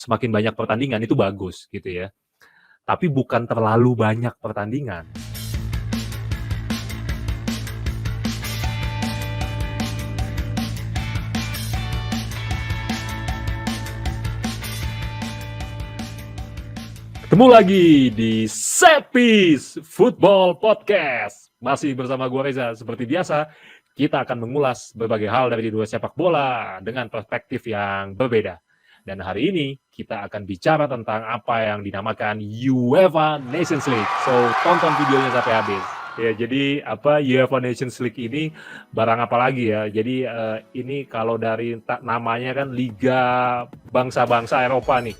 semakin banyak pertandingan itu bagus gitu ya. Tapi bukan terlalu banyak pertandingan. Ketemu lagi di Setpiece Football Podcast. Masih bersama gue Reza. Seperti biasa, kita akan mengulas berbagai hal dari dunia sepak bola dengan perspektif yang berbeda. Dan hari ini kita akan bicara tentang apa yang dinamakan UEFA Nations League. So, tonton videonya sampai habis. Ya, jadi UEFA Nations League ini barang apa lagi ya? Jadi ini kalau dari namanya kan Liga Bangsa-Bangsa Eropa nih.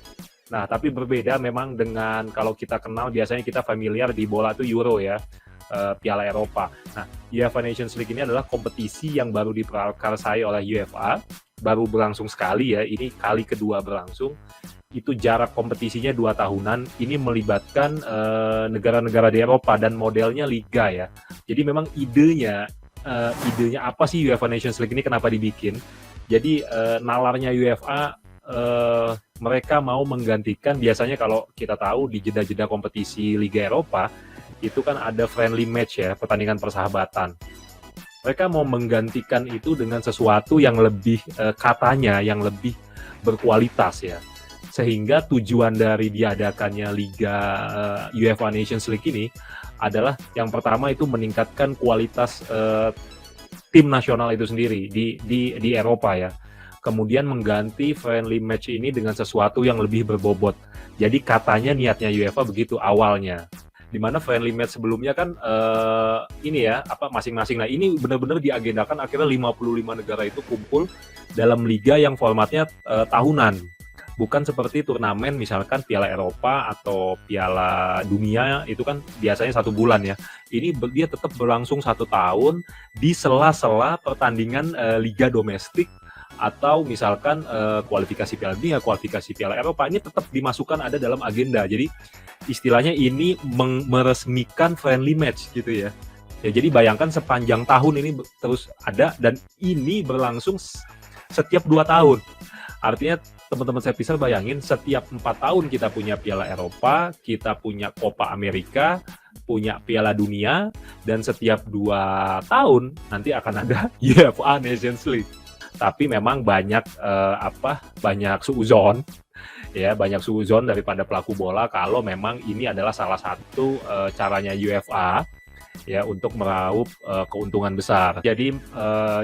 Nah, tapi berbeda memang dengan kalau kita kenal biasanya kita familiar di bola itu Euro ya, Piala Eropa. Nah, UEFA Nations League ini adalah kompetisi yang baru diprakarsai oleh UEFA, baru berlangsung sekali ya, ini kali kedua berlangsung. Itu jarak kompetisinya 2 tahunan, ini melibatkan negara-negara di Eropa dan modelnya liga ya. Jadi memang idenya apa sih UEFA Nations League ini, kenapa dibikin? Jadi nalarnya UEFA, mereka mau menggantikan, biasanya kalau kita tahu di jeda-jeda kompetisi Liga Eropa itu kan ada friendly match ya, pertandingan persahabatan. Mereka mau menggantikan itu dengan sesuatu yang lebih katanya yang lebih berkualitas ya, sehingga tujuan dari diadakannya Liga UEFA Nations League ini adalah yang pertama itu meningkatkan kualitas tim nasional itu sendiri di Eropa ya. Kemudian mengganti friendly match ini dengan sesuatu yang lebih berbobot. Jadi katanya niatnya UEFA begitu awalnya. Di mana friendly match sebelumnya kan ini ya, masing-masing. Nah, ini benar-benar diagendakan akhirnya 55 negara itu kumpul dalam liga yang formatnya tahunan. Bukan seperti turnamen misalkan Piala Eropa atau Piala Dunia itu kan biasanya 1 bulan ya. Ini dia tetap berlangsung 1 tahun di sela-sela pertandingan liga domestik atau misalkan kualifikasi Piala Dunia, kualifikasi Piala Eropa, ini tetap dimasukkan ada dalam agenda. Jadi istilahnya ini meresmikan friendly match gitu ya. Ya, jadi bayangkan sepanjang tahun ini terus ada, dan ini berlangsung setiap 2 tahun. Artinya teman-teman saya bisa bayangin, setiap 4 tahun kita punya Piala Eropa, kita punya Copa America, punya Piala Dunia, dan setiap 2 tahun nanti akan ada UEFA Nations League. Tapi memang banyak banyak suuzon ya, banyak suuzon daripada pelaku bola kalau memang ini adalah salah satu caranya UEFA ya untuk meraup keuntungan besar. Jadi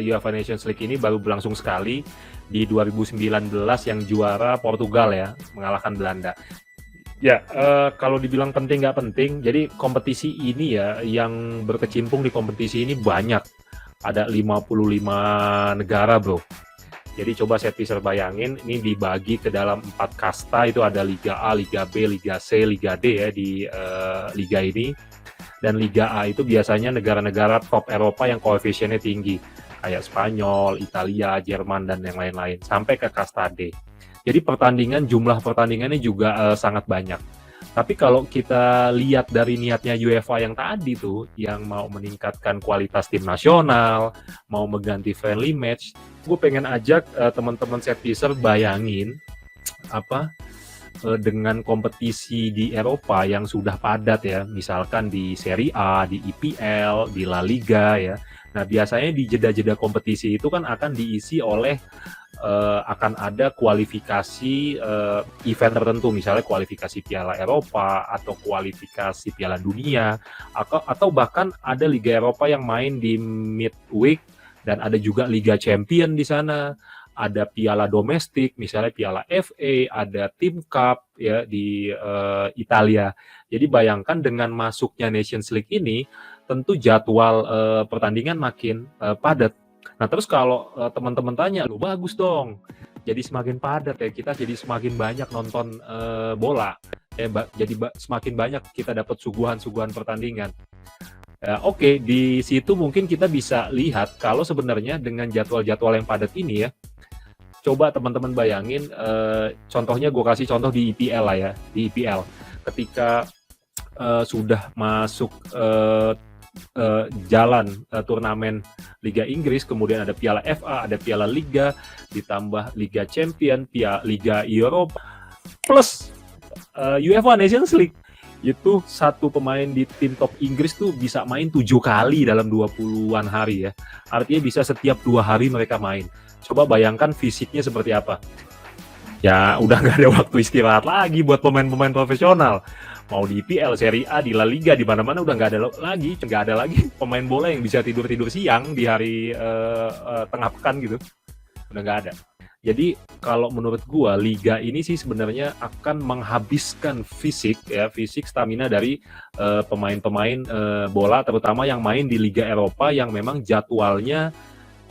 UEFA Nations League ini baru berlangsung sekali di 2019 yang juara Portugal ya, mengalahkan Belanda. Ya, kalau dibilang penting nggak penting, jadi kompetisi ini ya, yang berkecimpung di kompetisi ini banyak. Ada 55 negara bro. Jadi coba saya bisa bayangin, ini dibagi ke dalam 4 kasta, itu ada Liga A, Liga B, Liga C, Liga D ya di liga ini. Dan Liga A itu biasanya negara-negara top Eropa yang koefisiennya tinggi, kayak Spanyol, Italia, Jerman, dan yang lain-lain, sampai ke kasta D. Jadi jumlah pertandingannya juga sangat banyak. Tapi kalau kita lihat dari niatnya UEFA yang tadi tuh, yang mau meningkatkan kualitas tim nasional, mau mengganti friendly match, gue pengen ajak teman-teman setpiecer bayangin dengan kompetisi di Eropa yang sudah padat ya, misalkan di Serie A, di IPL, di La Liga ya. Nah, biasanya di jeda-jeda kompetisi itu kan akan diisi oleh akan ada kualifikasi event tertentu, misalnya kualifikasi Piala Eropa atau kualifikasi Piala Dunia, atau bahkan ada Liga Eropa yang main di midweek, dan ada juga Liga Champion di sana, ada piala domestik, misalnya Piala FA, ada Team Cup ya di Italia. Jadi bayangkan dengan masuknya Nations League ini, tentu jadwal pertandingan makin padat. Nah, terus kalau teman-teman tanya, lu bagus dong, jadi semakin padat ya, kita jadi semakin banyak nonton bola, jadi semakin banyak kita dapat suguhan-suguhan pertandingan. Oke, di situ mungkin kita bisa lihat kalau sebenarnya dengan jadwal-jadwal yang padat ini ya, coba teman-teman bayangin, contohnya gue kasih contoh di IPL lah ya, di IPL ketika sudah masuk jalan turnamen Liga Inggris, kemudian ada Piala FA, ada Piala Liga, ditambah Liga Champion, Liga Eropa. plus UEFA Nations League. Itu satu pemain di tim top Inggris tuh bisa main 7 kali dalam 20-an hari ya. Artinya bisa setiap 2 hari mereka main. Coba bayangkan fisiknya seperti apa. Ya udah nggak ada waktu istirahat lagi buat pemain-pemain profesional. Mau di IPL, Serie A, di La Liga, di mana-mana udah nggak ada lagi pemain bola yang bisa tidur siang di hari tengah pekan gitu. Udah nggak ada. Jadi kalau menurut gua liga ini sih sebenarnya akan menghabiskan fisik stamina dari pemain-pemain bola, terutama yang main di Liga Eropa yang memang jadwalnya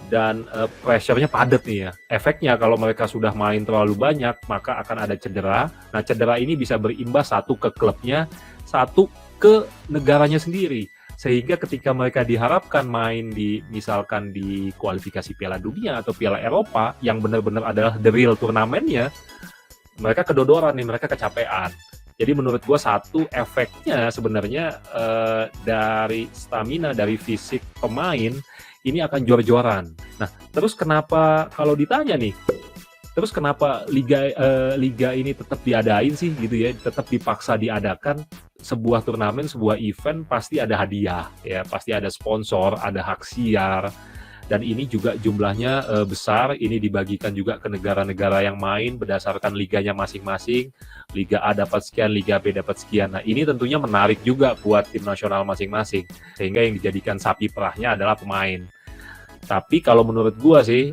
dan pressure-nya padat nih ya. Efeknya kalau mereka sudah main terlalu banyak maka akan ada cedera. Nah, cedera ini bisa berimbas satu ke klubnya, satu ke negaranya sendiri. Sehingga ketika mereka diharapkan main misalkan di kualifikasi Piala Dunia atau Piala Eropa yang benar-benar adalah the real turnamennya, mereka kedodoran nih, mereka kecapean. Jadi menurut gue satu efeknya sebenarnya dari stamina, dari fisik pemain ini akan jor-joran. Nah, terus kenapa kalau ditanya nih, terus kenapa liga ini tetap diadain sih gitu ya, tetap dipaksa diadakan? Sebuah turnamen, sebuah event pasti ada hadiah ya, pasti ada sponsor, ada hak siar, dan ini juga jumlahnya besar. Ini dibagikan juga ke negara-negara yang main berdasarkan liganya masing-masing. Liga A dapat sekian, Liga B dapat sekian. Nah, ini tentunya menarik juga buat tim nasional masing-masing, sehingga yang dijadikan sapi perahnya adalah pemain. Tapi kalau menurut gua sih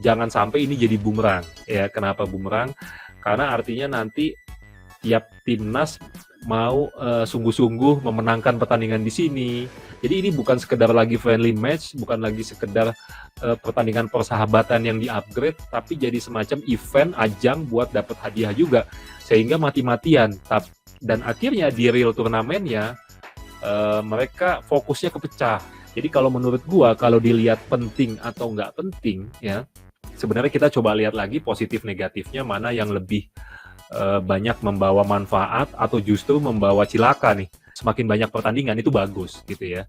jangan sampai ini jadi bumerang ya. Kenapa bumerang? Karena artinya nanti tiap timnas mau sungguh-sungguh memenangkan pertandingan di sini. Jadi ini bukan sekedar lagi friendly match, bukan lagi sekedar pertandingan persahabatan yang di-upgrade, tapi jadi semacam event, ajang buat dapat hadiah juga. Sehingga mati-matian. Dan akhirnya di real turnamennya mereka fokusnya kepecah. Jadi kalau menurut gua, kalau dilihat penting atau nggak penting ya, sebenarnya kita coba lihat lagi positif negatifnya, mana yang lebih banyak membawa manfaat atau justru membawa cilaka nih. Semakin banyak pertandingan itu bagus gitu ya.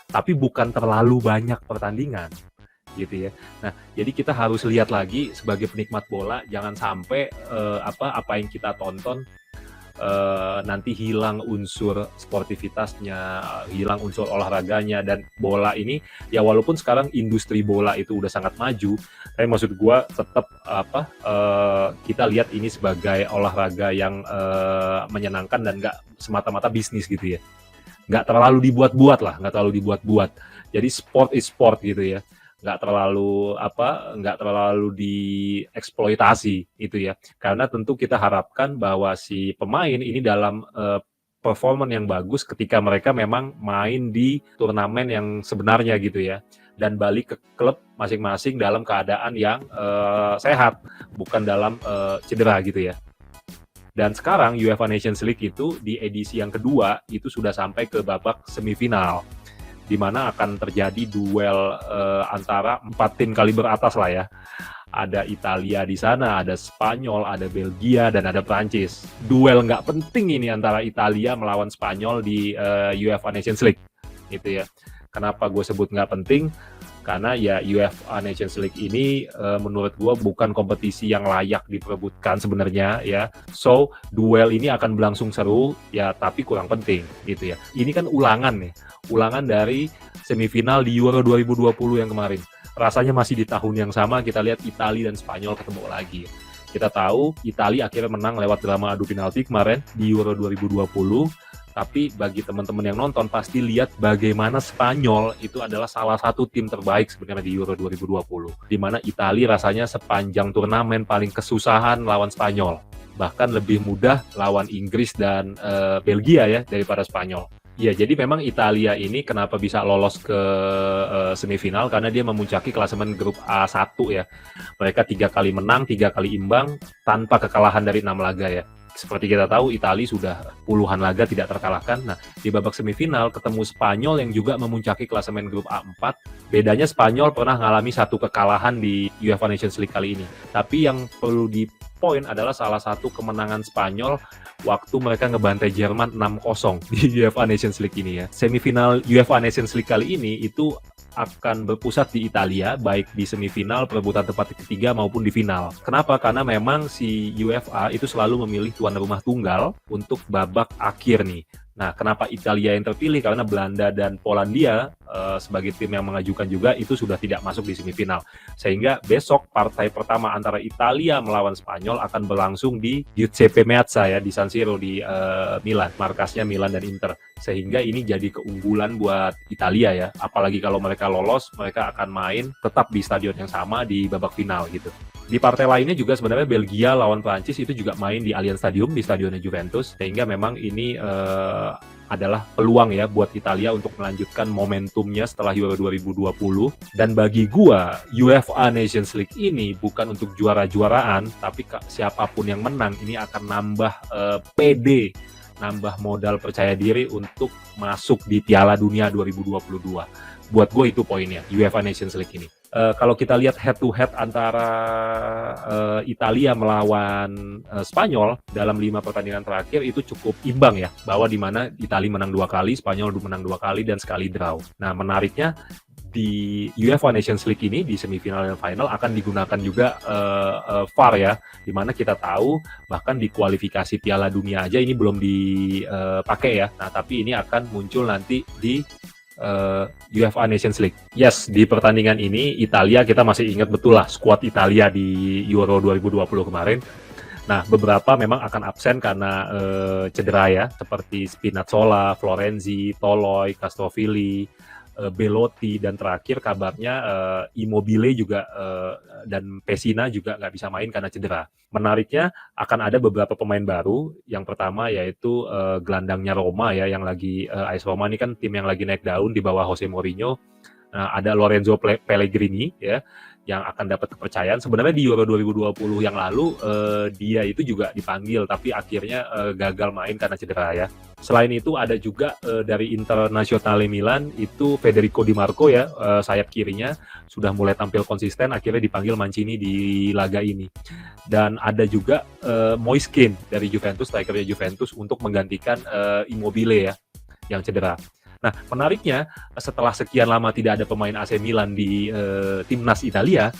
Tapi bukan terlalu banyak pertandingan gitu ya. Nah, jadi kita harus lihat lagi sebagai penikmat bola, jangan sampai apa yang kita tonton nanti hilang unsur sportivitasnya, hilang unsur olahraganya. Dan bola ini ya walaupun sekarang industri bola itu udah sangat maju, tapi maksud gua tetap kita lihat ini sebagai olahraga yang menyenangkan dan nggak semata-mata bisnis gitu ya. Nggak terlalu dibuat-buat. Jadi sport is sport gitu ya. Nggak terlalu dieksploitasi itu ya. Karena tentu kita harapkan bahwa si pemain ini dalam performan yang bagus ketika mereka memang main di turnamen yang sebenarnya gitu ya, dan balik ke klub masing-masing dalam keadaan yang sehat, bukan dalam cedera gitu ya. Dan sekarang UEFA Nations League itu di edisi yang kedua itu sudah sampai ke babak semifinal, di mana akan terjadi duel antara 4 tim kaliber atas lah ya. Ada Italia di sana, ada Spanyol, ada Belgia, dan ada Prancis. Duel nggak penting ini antara Italia melawan Spanyol di UEFA Nations League, gitu ya. Kenapa gue sebut nggak penting? Karena ya UEFA Nations League ini menurut gue bukan kompetisi yang layak diperebutkan sebenarnya ya. So duel ini akan berlangsung seru ya, tapi kurang penting gitu ya. Ini kan ulangan dari semifinal di Euro 2020 yang kemarin. Rasanya masih di tahun yang sama, kita lihat Italia dan Spanyol ketemu lagi. Kita tahu Italia akhirnya menang lewat drama adu penalti kemarin di Euro 2020. Tapi bagi teman-teman yang nonton pasti lihat bagaimana Spanyol itu adalah salah satu tim terbaik sebenarnya di Euro 2020. Di mana Italia rasanya sepanjang turnamen paling kesusahan lawan Spanyol. Bahkan lebih mudah lawan Inggris dan Belgia ya daripada Spanyol. Ya, jadi memang Italia ini kenapa bisa lolos ke semifinal, karena dia memuncaki klasemen grup A1 ya. Mereka 3 kali menang, 3 kali imbang tanpa kekalahan dari 6 laga ya. Seperti kita tahu, Italia sudah puluhan laga tidak terkalahkan. Nah, di babak semifinal ketemu Spanyol yang juga memuncaki klasemen grup A4. Bedanya Spanyol pernah mengalami 1 kekalahan di UEFA Nations League kali ini. Tapi yang perlu dipoin adalah salah satu kemenangan Spanyol waktu mereka ngebantai Jerman 6-0 di UEFA Nations League ini ya. Semifinal UEFA Nations League kali ini itu akan berpusat di Italia, baik di semifinal, perebutan tempat ketiga maupun di final. Kenapa? Karena memang si UEFA itu selalu memilih tuan rumah tunggal untuk babak akhir nih. Nah, kenapa Italia yang terpilih? Karena Belanda dan Polandia sebagai tim yang mengajukan juga itu sudah tidak masuk di semifinal. Sehingga besok partai pertama antara Italia melawan Spanyol akan berlangsung di Giuseppe Meazza ya, di San Siro di Milan, markasnya Milan dan Inter. Sehingga ini jadi keunggulan buat Italia ya. Apalagi kalau mereka lolos, mereka akan main tetap di stadion yang sama di babak final gitu. Di partai lainnya juga sebenarnya Belgia lawan Prancis itu juga main di Allianz Stadium, di stadionnya Juventus, sehingga memang ini adalah peluang ya buat Italia untuk melanjutkan momentumnya setelah Euro 2020. Dan bagi gua, UEFA Nations League ini bukan untuk juara-juaraan, tapi siapapun yang menang ini akan nambah PD, nambah modal percaya diri untuk masuk di Piala Dunia 2022. Buat gue itu poinnya, UEFA Nations League ini. Kalau kita lihat head to head antara Italia melawan Spanyol dalam 5 pertandingan terakhir itu cukup imbang ya, bahwa di mana Italia menang 2 kali, Spanyol menang 2 kali dan sekali draw. Nah, menariknya di UEFA Nations League ini di semifinal dan final akan digunakan juga VAR ya, di mana kita tahu bahkan di kualifikasi Piala Dunia aja ini belum dipakai ya. Nah, tapi ini akan muncul nanti di UEFA Nations League. Yes, di pertandingan ini Italia kita masih ingat betul lah skuad Italia di Euro 2020 kemarin. Nah, beberapa memang akan absen karena cedera ya, seperti Spinazzola, Florenzi, Toloi, Castrovilli, Belotti, dan terakhir kabarnya Immobile juga dan Pessina juga nggak bisa main karena cedera. Menariknya akan ada beberapa pemain baru. Yang pertama yaitu gelandangnya Roma ya, yang lagi AS Roma ini kan tim yang lagi naik daun di bawah Jose Mourinho. Ada Lorenzo Pellegrini ya, yang akan dapat kepercayaan. Sebenarnya di Euro 2020 yang lalu dia itu juga dipanggil, tapi akhirnya gagal main karena cedera ya. Selain itu ada juga dari Internazionale Milan itu Federico Di Marco ya, sayap kirinya sudah mulai tampil konsisten, akhirnya dipanggil Mancini di laga ini. Dan ada juga Moiskin dari Juventus, strikernya Juventus, untuk menggantikan Immobile ya, yang cedera. Nah, menariknya setelah sekian lama tidak ada pemain AC Milan di timnas Italia,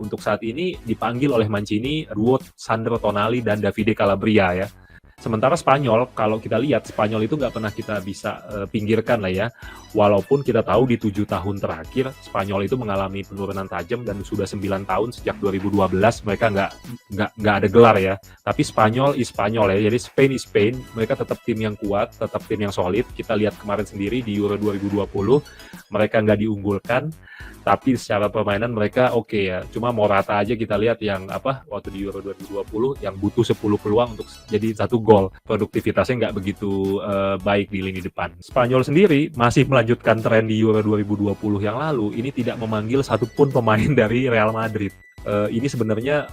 untuk saat ini dipanggil oleh Mancini duo Sandro Tonali dan Davide Calabria ya. Sementara Spanyol, kalau kita lihat Spanyol itu nggak pernah kita bisa pinggirkan lah ya. Walaupun kita tahu di 7 tahun terakhir Spanyol itu mengalami penurunan tajam dan sudah 9 tahun sejak 2012 mereka nggak ada gelar ya. Tapi Spanyol is Spanyol ya. Jadi Spain is Spain. Mereka tetap tim yang kuat, tetap tim yang solid. Kita lihat kemarin sendiri di Euro 2020 mereka nggak diunggulkan. Tapi secara permainan mereka oke ya. Cuma Morata aja kita lihat yang waktu di Euro 2020 yang butuh 10 peluang untuk jadi 1 gol. Produktivitasnya nggak begitu baik di lini depan. Spanyol sendiri masih melanjutkan tren di Euro 2020 yang lalu. Ini tidak memanggil satupun pemain dari Real Madrid. Ini sebenarnya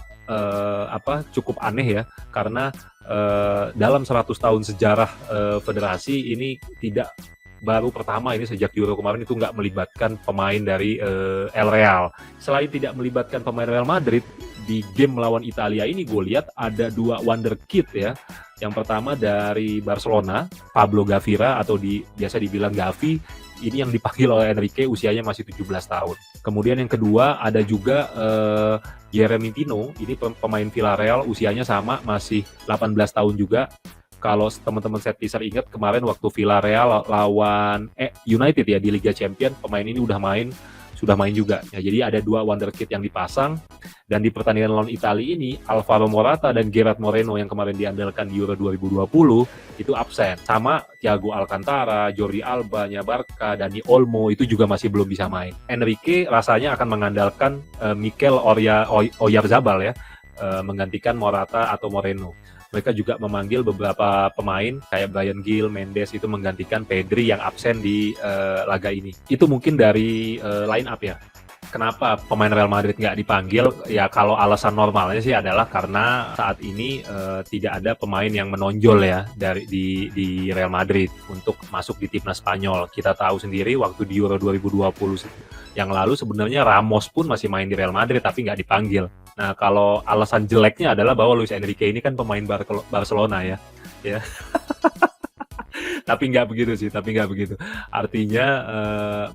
cukup aneh ya, karena dalam 100 tahun sejarah federasi ini tidak baru pertama ini sejak Euro kemarin itu nggak melibatkan pemain dari El Real. Selain tidak melibatkan pemain Real Madrid, di game melawan Italia ini gue lihat ada 2 wonderkid ya. Yang pertama dari Barcelona, Pablo Gavira atau biasa dibilang Gavi, ini yang dipanggil oleh Enrique, usianya masih 17 tahun. Kemudian yang kedua ada juga Yeremy Pino, ini pemain Villarreal, usianya sama, masih 18 tahun juga. Kalau teman-teman set teaser ingat kemarin waktu Villarreal lawan United ya di Liga Champions, pemain ini sudah main juga. Ya, jadi ada 2 wonderkid yang dipasang. Dan di pertandingan lawan Italia ini, Alvaro Morata dan Gerard Moreno yang kemarin diandalkan di Euro 2020 itu absen. Sama Thiago Alcantara, Jordi Alba, Barca, Dani Olmo itu juga masih belum bisa main. Enrique rasanya akan mengandalkan Mikel Oyarzabal ya, menggantikan Morata atau Moreno. Mereka juga memanggil beberapa pemain kayak Bryan Gil, Mendes itu menggantikan Pedri yang absen di laga ini. Itu mungkin dari line up ya. Kenapa pemain Real Madrid nggak dipanggil? Ya kalau alasan normalnya sih adalah karena saat ini tidak ada pemain yang menonjol ya di Real Madrid untuk masuk di timnas Spanyol. Kita tahu sendiri waktu di Euro 2020 yang lalu sebenarnya Ramos pun masih main di Real Madrid tapi nggak dipanggil. Nah, kalau alasan jeleknya adalah bahwa Luis Enrique ini kan pemain Barcelona ya. Tapi nggak begitu sih, tapi nggak begitu. Artinya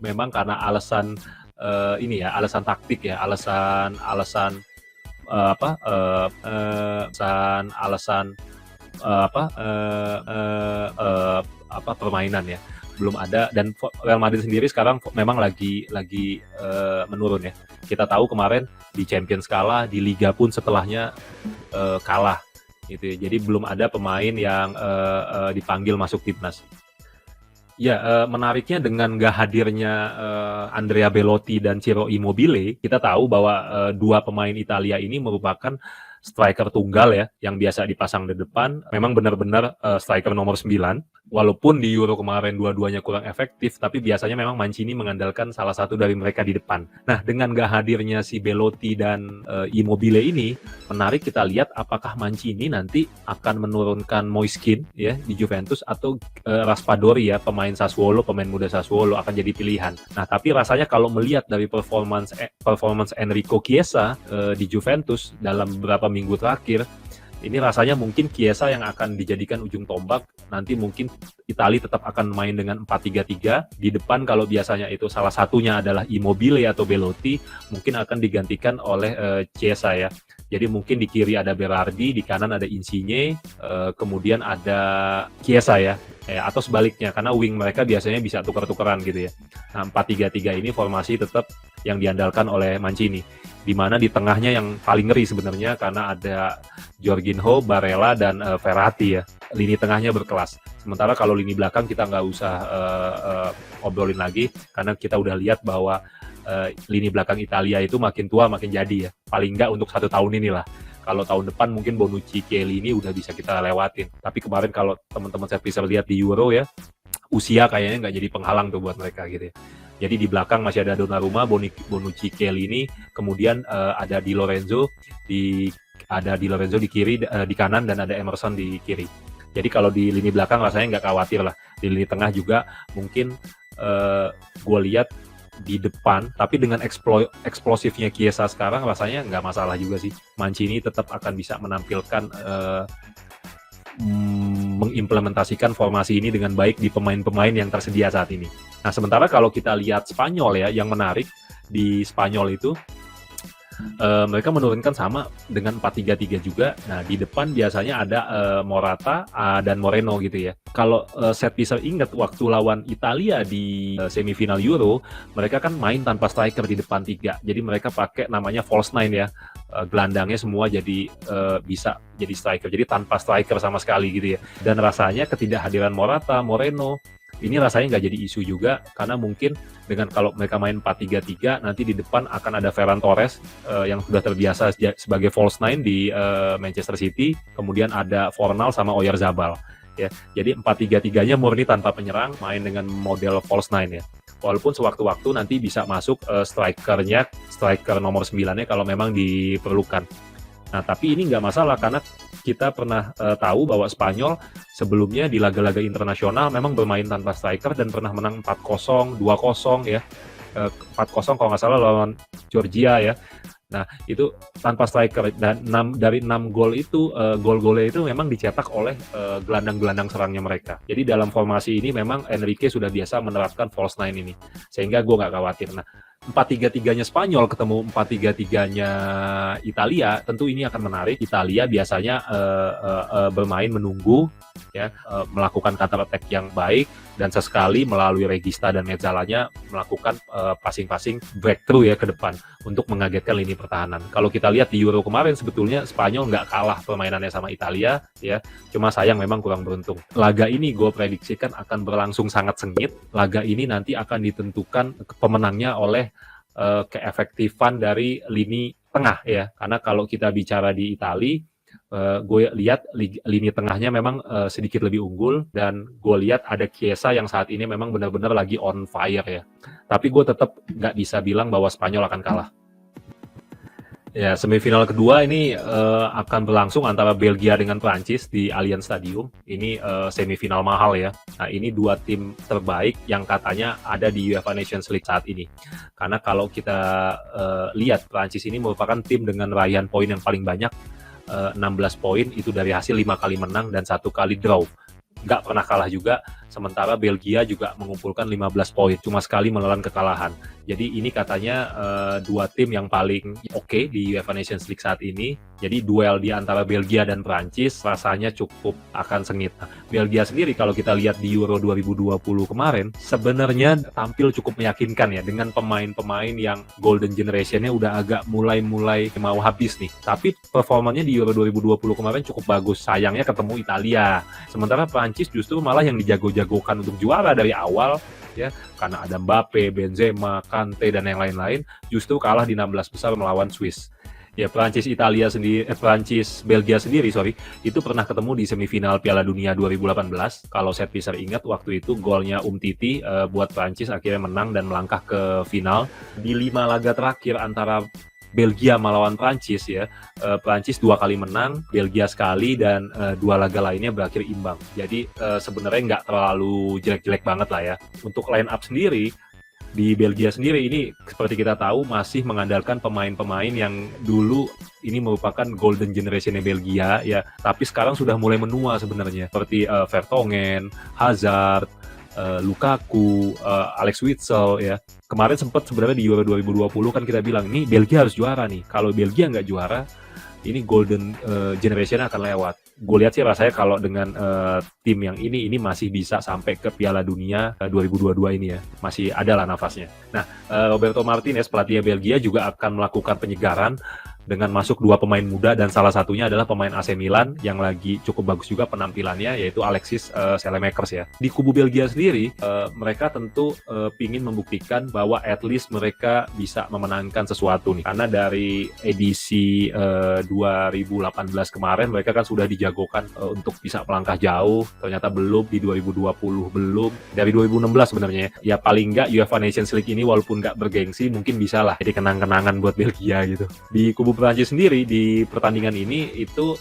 memang karena alasan ini ya, alasan taktik ya, alasan alasan permainan ya belum ada. Dan Real Madrid sendiri sekarang memang lagi menurun ya. Kita tahu kemarin di Champions kalah, di Liga pun setelahnya kalah gitu ya. Jadi belum ada pemain yang dipanggil masuk timnas. Ya, menariknya dengan nggak hadirnya Andrea Belotti dan Ciro Immobile, kita tahu bahwa dua pemain Italia ini merupakan striker tunggal ya, yang biasa dipasang di depan. Memang benar-benar striker nomor 9. Walaupun di Euro kemarin dua-duanya kurang efektif, tapi biasanya memang Mancini mengandalkan salah satu dari mereka di depan. Nah, dengan nggak hadirnya si Belotti dan Immobile ini, menarik kita lihat apakah Mancini nanti akan menurunkan Moiskin ya di Juventus atau Raspadori ya, pemain Sassuolo, pemain muda Sassuolo akan jadi pilihan. Nah, tapi rasanya kalau melihat dari performance Enrico Chiesa di Juventus dalam beberapa minggu terakhir, ini rasanya mungkin Chiesa yang akan dijadikan ujung tombak. Nanti mungkin Italia tetap akan main dengan 4-3-3. Di depan kalau biasanya itu salah satunya adalah Immobile atau Belotti, mungkin akan digantikan oleh Chiesa ya. Jadi mungkin di kiri ada Berardi, di kanan ada Insigne, kemudian ada Chiesa ya. Atau sebaliknya, karena wing mereka biasanya bisa tukar-tukaran gitu ya. Nah, 4-3-3 ini formasi tetap yang diandalkan oleh Mancini. Di mana di tengahnya yang paling ngeri sebenarnya karena ada Jorginho, Barella, dan Verratti ya. Lini tengahnya berkelas. Sementara kalau lini belakang kita nggak usah obrolin lagi, karena kita udah lihat bahwa lini belakang Italia itu makin tua makin jadi ya. Paling nggak untuk 1 tahun inilah. Kalau tahun depan mungkin Bonucci, Chiellini udah bisa kita lewatin. Tapi kemarin kalau teman-teman saya bisa lihat di Euro ya, usia kayaknya nggak jadi penghalang tuh buat mereka gitu ya. Jadi di belakang masih ada Donnarumma, Bonucci, Chiellini, kemudian ada Di Lorenzo di kiri, di kanan, dan ada Emerson di kiri. Jadi kalau di lini belakang rasanya nggak khawatir lah. Di lini tengah juga mungkin gue lihat di depan, tapi dengan eksplosifnya Chiesa sekarang rasanya nggak masalah juga sih. Mancini tetap akan bisa menampilkan mengimplementasikan formasi ini dengan baik di pemain-pemain yang tersedia saat ini. Nah, sementara kalau kita lihat Spanyol ya, yang menarik di Spanyol itu mereka menurunkan sama dengan 4-3-3 juga. Nah, di depan biasanya ada Morata dan Moreno gitu ya. Kalau set bisa ingat waktu lawan Italia di semifinal Euro, mereka kan main tanpa striker di depan 3. Jadi mereka pakai namanya false nine ya. Gelandangnya semua jadi bisa jadi striker. Jadi tanpa striker sama sekali gitu ya. Dan rasanya ketidakhadiran Morata, Moreno, ini rasanya nggak jadi isu juga, karena mungkin dengan kalau mereka main 4-3-3, nanti di depan akan ada Ferran Torres yang sudah terbiasa sebagai false nine di Manchester City, kemudian ada Fornal sama Oyarzabal ya. Jadi 4-3-3-nya murni tanpa penyerang, main dengan model false nine ya. Walaupun sewaktu-waktu nanti bisa masuk striker nomor 9-nya kalau memang diperlukan. Nah, tapi ini nggak masalah karena kita pernah tahu bahwa Spanyol sebelumnya di laga-laga internasional memang bermain tanpa striker dan pernah menang 4-0, 2-0 ya. 4-0 kalau nggak salah lawan Georgia ya. Nah, itu tanpa striker, dan dari 6 gol itu, gol-golnya itu memang dicetak oleh gelandang-gelandang serangnya mereka. Jadi dalam formasi ini memang Enrique sudah biasa menerapkan false nine ini, sehingga gue nggak khawatir. Nah, 4-3-3-nya Spanyol ketemu 4-3-3-nya Italia, tentu ini akan menarik. Italia biasanya bermain menunggu, ya, melakukan counter attack yang baik, dan sesekali melalui Regista dan Mezzalanya melakukan passing-passing breakthrough ya ke depan untuk mengagetkan lini pertahanan. Kalau kita lihat di Euro kemarin sebetulnya Spanyol nggak kalah permainannya sama Italia ya, cuma sayang memang kurang beruntung. Laga ini gue prediksikan akan berlangsung sangat sengit. Laga ini nanti akan ditentukan pemenangnya oleh keefektifan dari lini tengah ya, karena kalau kita bicara di Italia, gue lihat lini tengahnya memang sedikit lebih unggul, dan gue lihat ada Chiesa yang saat ini memang benar-benar lagi on fire ya. Tapi gue tetap nggak bisa bilang bahwa Spanyol akan kalah. Ya, semifinal kedua ini akan berlangsung antara Belgia dengan Prancis di Allianz Stadium. Ini semifinal mahal ya. Nah, ini dua tim terbaik yang katanya ada di UEFA Nations League saat ini. Karena kalau kita lihat, Prancis ini merupakan tim dengan raihan poin yang paling banyak, 16 poin itu dari hasil 5 kali menang dan 1 kali draw. Nggak pernah kalah juga, 1 Sementara Belgia juga mengumpulkan 15 poin, cuma sekali menelan kekalahan. Jadi ini katanya dua tim yang paling oke di UEFA Nations League saat ini. Jadi duel di antara Belgia dan Prancis rasanya cukup akan sengit. Nah, Belgia sendiri kalau kita lihat di Euro 2020 kemarin, sebenarnya tampil cukup meyakinkan ya, dengan pemain-pemain yang golden generation-nya udah agak mulai mau habis nih. Tapi performanya di Euro 2020 kemarin cukup bagus. Sayangnya ketemu Italia. Sementara Prancis justru malah yang dijago-jagokan untuk juara dari awal, ya, karena ada Mbappe, Benzema, Kante dan yang lain-lain, justru kalah di 16 besar melawan Swiss. Ya, Prancis Belgia sendiri itu pernah ketemu di semifinal Piala Dunia 2018. Kalau set piecer ingat, waktu itu golnya Umtiti buat Prancis akhirnya menang dan melangkah ke final. Di 5 laga terakhir antara Belgia melawan Prancis ya, Prancis 2 kali menang, Belgia sekali, dan 2 laga lainnya berakhir imbang. Jadi sebenarnya nggak terlalu jelek-jelek banget lah ya. Untuk line up sendiri, di Belgia sendiri ini seperti kita tahu masih mengandalkan pemain-pemain yang dulu ini merupakan golden generation-nya Belgia ya, tapi sekarang sudah mulai menua sebenarnya, seperti Vertonghen, Hazard, Lukaku, Alex Witsel ya. Kemarin sempat sebenarnya di Euro 2020 kan kita bilang nih Belgia harus juara nih. Kalau Belgia nggak juara, ini golden generation akan lewat. Gue lihat sih rasanya kalau dengan tim yang ini masih bisa sampai ke Piala Dunia 2022 ini ya. Masih ada lah nafasnya. Nah, Roberto Martinez, pelatih Belgia, juga akan melakukan penyegaran dengan masuk 2 pemain muda, dan salah satunya adalah pemain AC Milan yang lagi cukup bagus juga penampilannya, yaitu Alexis Saelemaekers ya. Di kubu Belgia sendiri, mereka tentu pingin membuktikan bahwa at least mereka bisa memenangkan sesuatu nih. Karena dari edisi 2018 kemarin mereka kan sudah dijagokan untuk bisa melangkah jauh, ternyata belum. Di 2020 belum, dari 2016 sebenarnya ya. Paling nggak UEFA Nations League ini walaupun nggak bergengsi, mungkin bisa lah jadi kenang-kenangan buat Belgia gitu. Di kubu Prancis sendiri, di pertandingan ini itu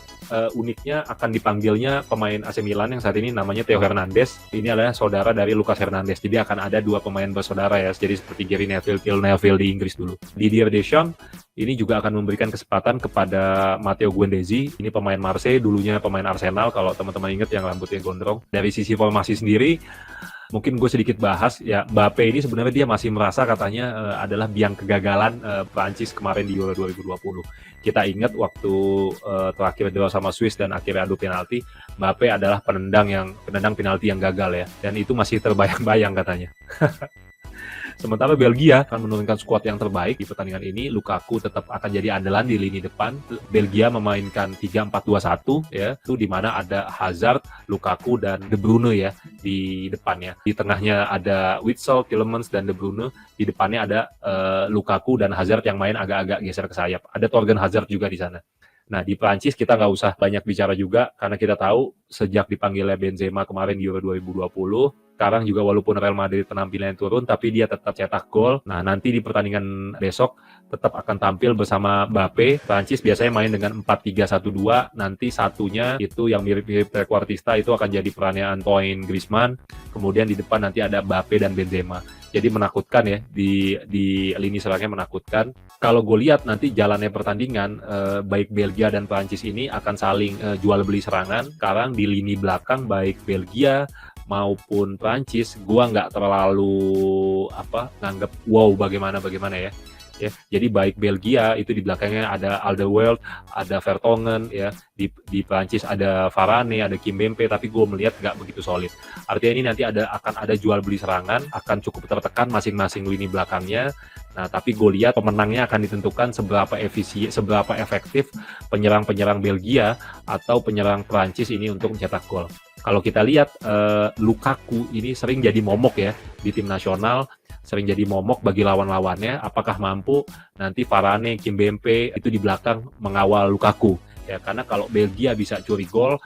uniknya akan dipanggilnya pemain AC Milan yang saat ini namanya Theo Hernandez. Ini adalah saudara dari Lucas Hernandez. Jadi akan ada 2 pemain bersaudara ya. Jadi seperti Gary Neville, Phil Neville di Inggris dulu. Didier Deschamps ini juga akan memberikan kesempatan kepada Matteo Guendouzi. Ini pemain Marseille, dulunya pemain Arsenal kalau teman-teman ingat, yang rambutnya gondrong. Dari sisi formasi sendiri, mungkin gue sedikit bahas ya. Mbappe ini sebenarnya dia masih merasa katanya adalah biang kegagalan Prancis kemarin di Euro 2020. Kita ingat waktu terakhir draw sama Swiss dan akhirnya adu penalti, Mbappe adalah penendang penalti yang gagal ya, dan itu masih terbayang-bayang katanya. Sementara Belgia akan menurunkan skuad yang terbaik di pertandingan ini. Lukaku tetap akan jadi andalan di lini depan. Belgia memainkan 3-4-2-1 ya, itu di mana ada Hazard, Lukaku, dan De Bruyne ya di depannya. Di tengahnya ada Witsel, Tielemans, dan De Bruyne. Di depannya ada Lukaku dan Hazard yang main agak-agak geser ke sayap. Ada Thorgan Hazard juga di sana. Nah, di Prancis kita nggak usah banyak bicara juga, karena kita tahu sejak dipanggilnya Benzema kemarin di Euro 2020, sekarang juga walaupun Real Madrid penampilannya turun, tapi dia tetap cetak gol. Nah, nanti di pertandingan besok tetap akan tampil bersama Mbappe. Prancis biasanya main dengan 4-3-1-2, nanti satunya itu yang mirip-mirip trequartista itu akan jadi perannya Antoine Griezmann. Kemudian di depan nanti ada Mbappe dan Benzema. Jadi menakutkan ya, di lini serangnya menakutkan. Kalau gue lihat nanti jalannya pertandingan, baik Belgia dan Prancis ini akan saling jual beli serangan. Sekarang di lini belakang baik Belgia maupun Prancis, gua nggak terlalu nganggep wow bagaimana ya. Jadi baik Belgia itu di belakangnya ada Alderweireld, ada Vertonghen ya, di Prancis ada Varane, ada Kimpembe, tapi gue melihat nggak begitu solid. Artinya ini nanti akan ada jual beli serangan, akan cukup tertekan masing-masing lini belakangnya. Nah, tapi gue lihat pemenangnya akan ditentukan seberapa efektif penyerang Belgia atau penyerang Prancis ini untuk mencetak gol. Kalau kita lihat Lukaku ini sering jadi momok ya di tim nasional, sering jadi momok bagi lawan-lawannya. Apakah mampu nanti Varane, Kimpembe itu di belakang mengawal Lukaku? Ya, karena kalau Belgia bisa curi gol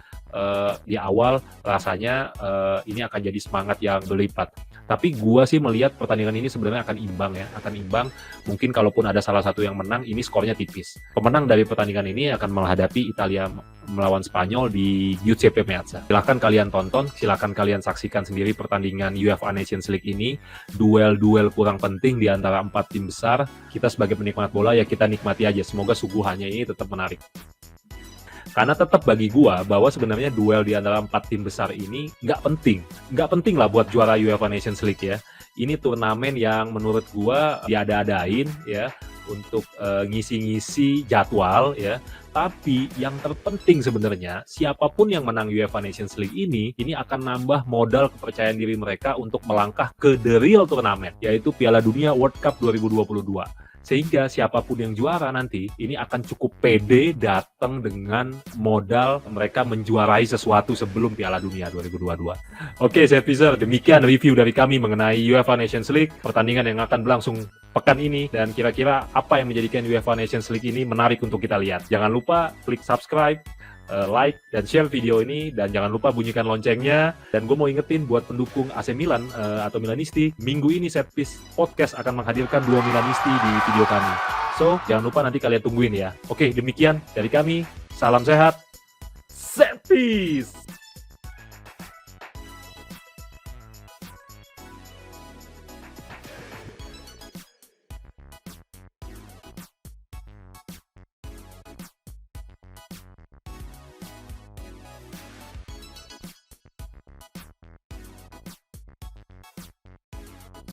di awal, rasanya ini akan jadi semangat yang berlipat. Tapi gua sih melihat pertandingan ini sebenarnya akan imbang. Mungkin kalaupun ada salah satu yang menang, ini skornya tipis. Pemenang dari pertandingan ini akan menghadapi Italia melawan Spanyol di Giuseppe Meazza. Silahkan kalian tonton, silahkan kalian saksikan sendiri pertandingan UEFA Nations League ini. Duel-duel kurang penting di antara 4 tim besar. Kita sebagai penikmat bola ya kita nikmati aja. Semoga suguhannya ini tetap menarik. Karena tetap bagi gua bahwa sebenarnya duel di antara 4 tim besar ini nggak penting. Nggak penting lah buat juara UEFA Nations League ya. Ini turnamen yang menurut gua diada-adain ya untuk ngisi-ngisi jadwal ya. Tapi yang terpenting sebenarnya siapapun yang menang UEFA Nations League ini akan nambah modal kepercayaan diri mereka untuk melangkah ke the real turnamen, yaitu Piala Dunia World Cup 2022. Sehingga siapapun yang juara nanti ini akan cukup pede datang dengan modal mereka menjuarai sesuatu sebelum Piala Dunia 2022. Oke, Setpizer, demikian review dari kami mengenai UEFA Nations League, pertandingan yang akan berlangsung pekan ini, dan kira-kira apa yang menjadikan UEFA Nations League ini menarik untuk kita lihat. Jangan lupa klik subscribe, like, dan share video ini, dan jangan lupa bunyikan loncengnya. Dan gue mau ingetin buat pendukung AC Milan atau Milanisti, minggu ini Setpiece Podcast akan menghadirkan 2 Milanisti di video kami. So, jangan lupa nanti kalian tungguin ya. Oke, demikian dari kami. Salam sehat. Setpiece!